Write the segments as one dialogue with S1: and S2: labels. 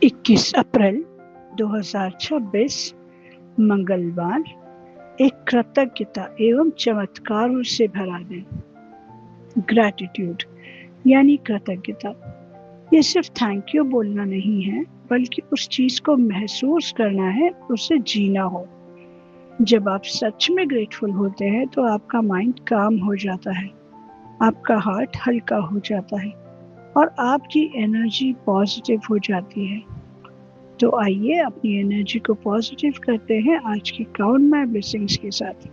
S1: 21 अप्रैल 2026 मंगलवार। एक कृतज्ञता एवं चमत्कारों से भरा दिन। ग्रैटिट्यूड यानी कृतज्ञता। ये सिर्फ थैंक यू बोलना नहीं है, बल्कि उस चीज को महसूस करना है, उसे जीना हो। जब आप सच में ग्रेटफुल होते हैं तो आपका माइंड काम हो जाता है, आपका हार्ट हल्का हो जाता है और आपकी एनर्जी पॉजिटिव हो जाती है। तो आइए अपनी एनर्जी को पॉजिटिव करते हैं आज की काउंट माय ब्लेसिंग्स के साथ।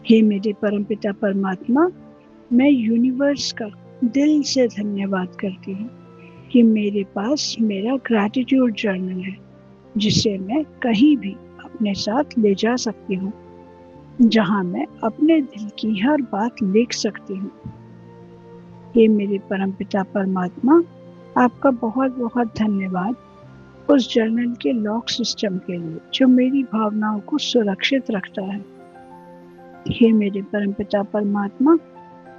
S1: हे मेरे परमपिता परमात्मा, मैं यूनिवर्स का दिल से धन्यवाद करती हूँ कि मेरे पास मेरा ग्रैटिट्यूड जर्नल है, जिसे मैं कहीं भी अपने साथ ले जा सकती हूँ, जहाँ मैं अपने दिल की हर बात लिख सकती हूँ। हे मेरे परमपिता परमात्मा, आपका बहुत बहुत धन्यवाद उस जर्नल के लॉक सिस्टम के लिए जो मेरी भावनाओं को सुरक्षित रखता है। हे मेरे परमपिता परमात्मा,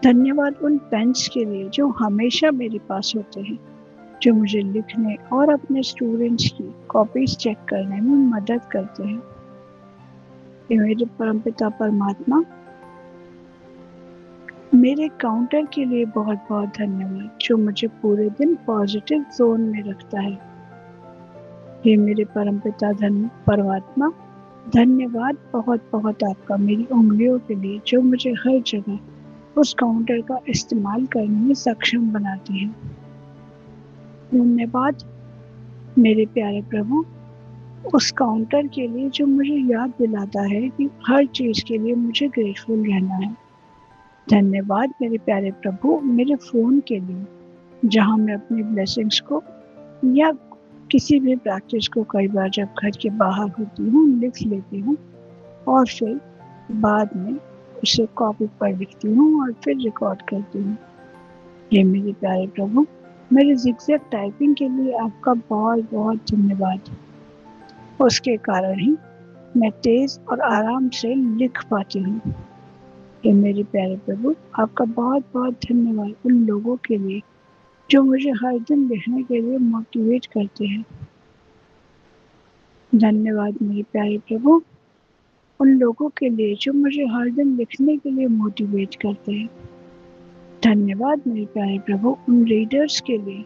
S1: धन्यवाद उन पेन्स के लिए जो हमेशा मेरे पास होते हैं, जो मुझे लिखने और अपने स्टूडेंट्स की कॉपीज चेक करने में मदद करते हैं। हे मेरे परमपिता परमात्मा, मेरे काउंटर के लिए बहुत बहुत धन्यवाद जो मुझे पूरे दिन पॉजिटिव जोन में रखता है। हे मेरे परमपिता परमात्मा, धन्यवाद बहुत बहुत आपका मेरी उंगलियों के लिए जो मुझे हर जगह उस काउंटर का इस्तेमाल करने में सक्षम बनाती है। धन्यवाद मेरे प्यारे प्रभु उस काउंटर के लिए जो मुझे याद दिलाता है कि हर चीज के लिए मुझे ग्रेटफुल रहना है। धन्यवाद मेरे प्यारे प्रभु मेरे फोन के लिए, जहाँ मैं अपनी ब्लेसिंग्स को या किसी भी प्रैक्टिस को कई बार जब घर के बाहर होती हूँ लिख लेती हूँ और फिर बाद में उसे कॉपी पर लिखती हूँ और फिर रिकॉर्ड करती हूँ। ये मेरे प्यारे प्रभु, मेरे ज़िगज़ैग टाइपिंग के लिए आपका बहुत बहुत धन्यवाद। उसके कारण ही मैं तेज और आराम से लिख पाती हूँ। ये मेरे प्यारे प्रभु, आपका बहुत बहुत धन्यवाद उन लोगों के लिए जो मुझे हर दिन लिखने के लिए मोटिवेट करते हैं। धन्यवाद मेरे प्यारे प्रभु उन लोगों के लिए जो मुझे हर दिन लिखने के लिए मोटिवेट करते हैं। धन्यवाद मेरे प्यारे प्रभु उन रीडर्स के लिए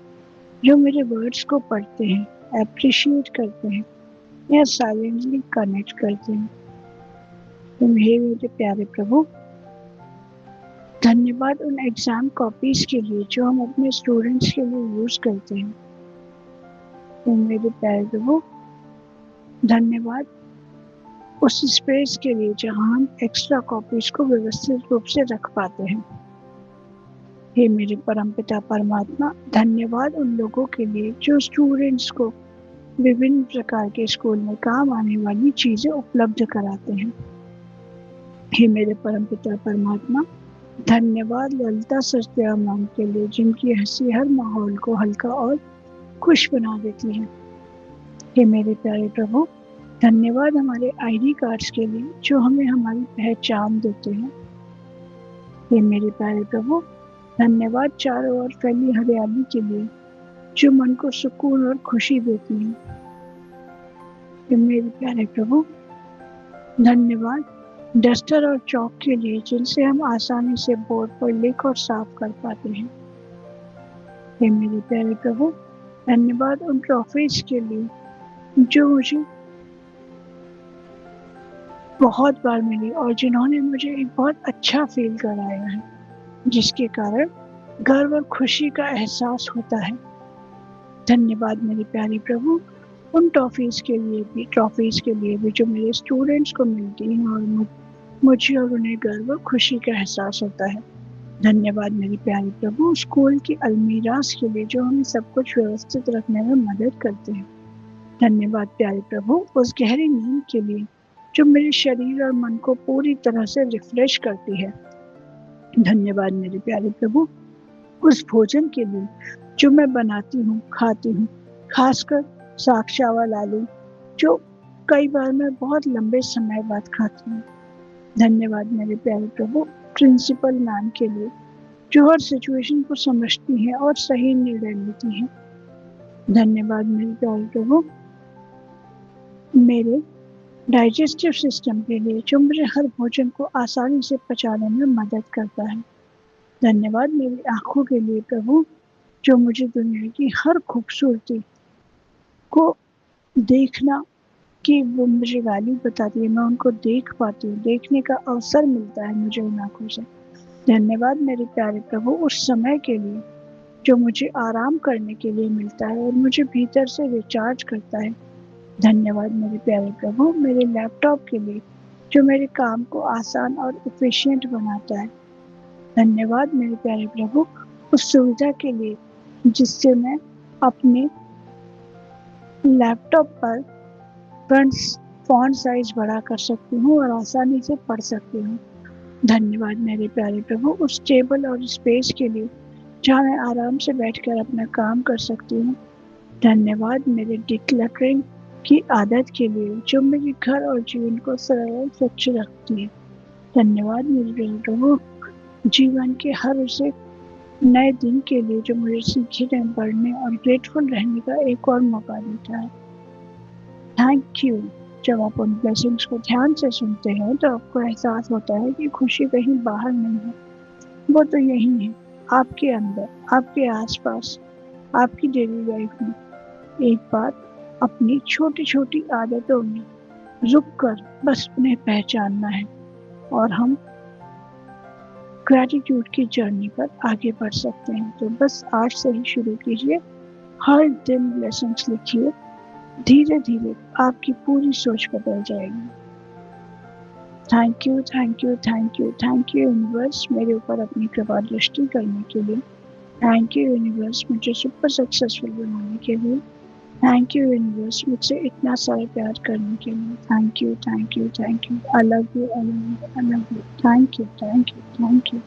S1: जो मेरे वर्ड्स को पढ़ते हैं, एप्रिशिएट करते हैं या साइलेंटली कनेक्ट करते हैं। तुम्हें मेरे प्यारे प्रभु, धन्यवाद उन एग्जाम कॉपीज के लिए जो हम अपने स्टूडेंट्स के लिए यूज करते हैं। तुम मेरे प्यारे प्रभु, धन्यवाद उस स्पेस के लिए जहां हम एक्स्ट्रा कॉपीज को व्यवस्थित रूप से रख पाते हैं। हे मेरे परमपिता परमात्मा, धन्यवाद उन लोगों के लिए जो स्टूडेंट्स को विभिन्न प्रकार के स्कूल में काम आने वाली चीजें उपलब्ध कराते हैं। हे मेरे परमपिता परमात्मा, धन्यवाद ललिता सचदेवा मैम के लिए जिनकी हंसी हर माहौल को हल्का और खुश बना देती है। हे मेरे प्यारे प्रभु, धन्यवाद हमारे आईडी कार्ड्स के लिए जो हमें हमारी पहचान देते हैं। हे मेरे प्यारे प्रभु, धन्यवाद चारों ओर फैली हरियाली के लिए जो मन को सुकून और खुशी देती है। हे मेरे प्यारे प्रभु, धन्यवाद डस्टर और चौक के लिए जिनसे हम आसानी से बोर्ड पर लिख और साफ कर पाते हैं। हे मेरे प्यारे प्रभु, धन्यवाद उन ट्रॉफीज के लिए जो मुझे बहुत बार मिली और जिन्होंने मुझे एक बहुत अच्छा फील कराया है, जिसके कारण गर्व और खुशी का एहसास होता है। धन्यवाद मेरे प्यारे प्रभु उन ट्रॉफीज के लिए भी जो मेरे स्टूडेंट्स को मिलती हैं और मुझे और उन्हें गर्व और खुशी का एहसास होता है। धन्यवाद मेरे प्यारे प्रभु स्कूल की अलमीरास के लिए जो हमें सब कुछ व्यवस्थित रखने में मदद करते हैं। धन्यवाद प्यारे प्रभु उस गहरी नींद के लिए जो मेरे शरीर और मन को पूरी तरह से रिफ्रेश करती है। धन्यवाद मेरे प्यारे प्रभु उस भोजन के लिए जो मैं बनाती हूँ, खाती हूँ, खासकर साग चावल आलू, जो कई बार मैं बहुत लंबे समय बाद खाती हूँ। धन्यवाद मेरे प्यारे प्रभु प्रिंसिपल मैम के लिए जो हर सिचुएशन को समझती हैं और सही निर्णय लेती हैं। धन्यवाद मेरे प्यारे प्रभु, मेरे डाइजेस्टिव सिस्टम के लिए जो मुझे हर भोजन को आसानी से पचाने में मदद करता है। धन्यवाद मेरी आंखों के लिए प्रभु, जो मुझे दुनिया की हर खूबसूरती को देखना कि वो मुझे वैल्यू बताती है, मैं उनको देख पाती हूँ, देखने का अवसर मिलता है मुझे उन आंखों से। धन्यवाद मेरे प्यारे प्रभु उस समय के लिए जो मुझे आराम करने के लिए मिलता है और मुझे भीतर से रिचार्ज करता है। धन्यवाद मेरे प्यारे प्रभु मेरे लैपटॉप के लिए जो मेरे काम को आसान और एफिशिएंट बनाता है। धन्यवाद मेरे प्यारे प्रभु उस सुविधा के लिए जिससे मैं अपने लैपटॉप पर फॉन्ट साइज बड़ा कर सकती हूँ और आसानी से पढ़ सकती हूँ। धन्यवाद मेरे प्यारे प्रभु उस टेबल और स्पेस के लिए जहाँ मैं आराम से बैठकर अपना काम कर सकती हूँ। धन्यवाद मेरे डिक्लटरिंग की आदत के लिए जो मेरे घर और जीवन को सरल और स्वच्छ रखती है। धन्यवाद मेरे प्यारे प्रभु जीवन के हर उसे नए दिन के लिए जो मुझे सीखने, बढ़ने और ग्रेटफुल रहने का एक और मौका देता है। Thank you. जब आप उन ब्लेसिंग्स को ध्यान से सुनते हैं तो आपको एहसास होता है कि खुशी कहीं बाहर नहीं है, वो तो यही है, आपके अंदर, आपके आसपास, आपकी डेली लाइफ में। एक बार अपनी छोटी छोटी आदतों में रुककर बस उन्हें पहचानना है और हम ग्रैटिट्यूड की जर्नी पर आगे बढ़ सकते हैं। तो बस आज से ही शुरू कीजिए, हर दिन ब्लेसिंग्स लिखिए, धीरे धीरे आपकी पूरी सोच बदल जाएगी। Thank you, thank you, thank you, thank you universe मेरे ऊपर अपनी कृपा दृष्टि करने के लिए। थैंक यू यूनिवर्स मुझे सुपर सक्सेसफुल बनाने के लिए। थैंक यू यूनिवर्स मुझसे इतना सारा प्यार करने के लिए। Thank you, thank you, thank you. I love you, I love you, I love you. Thank you, thank you, thank you.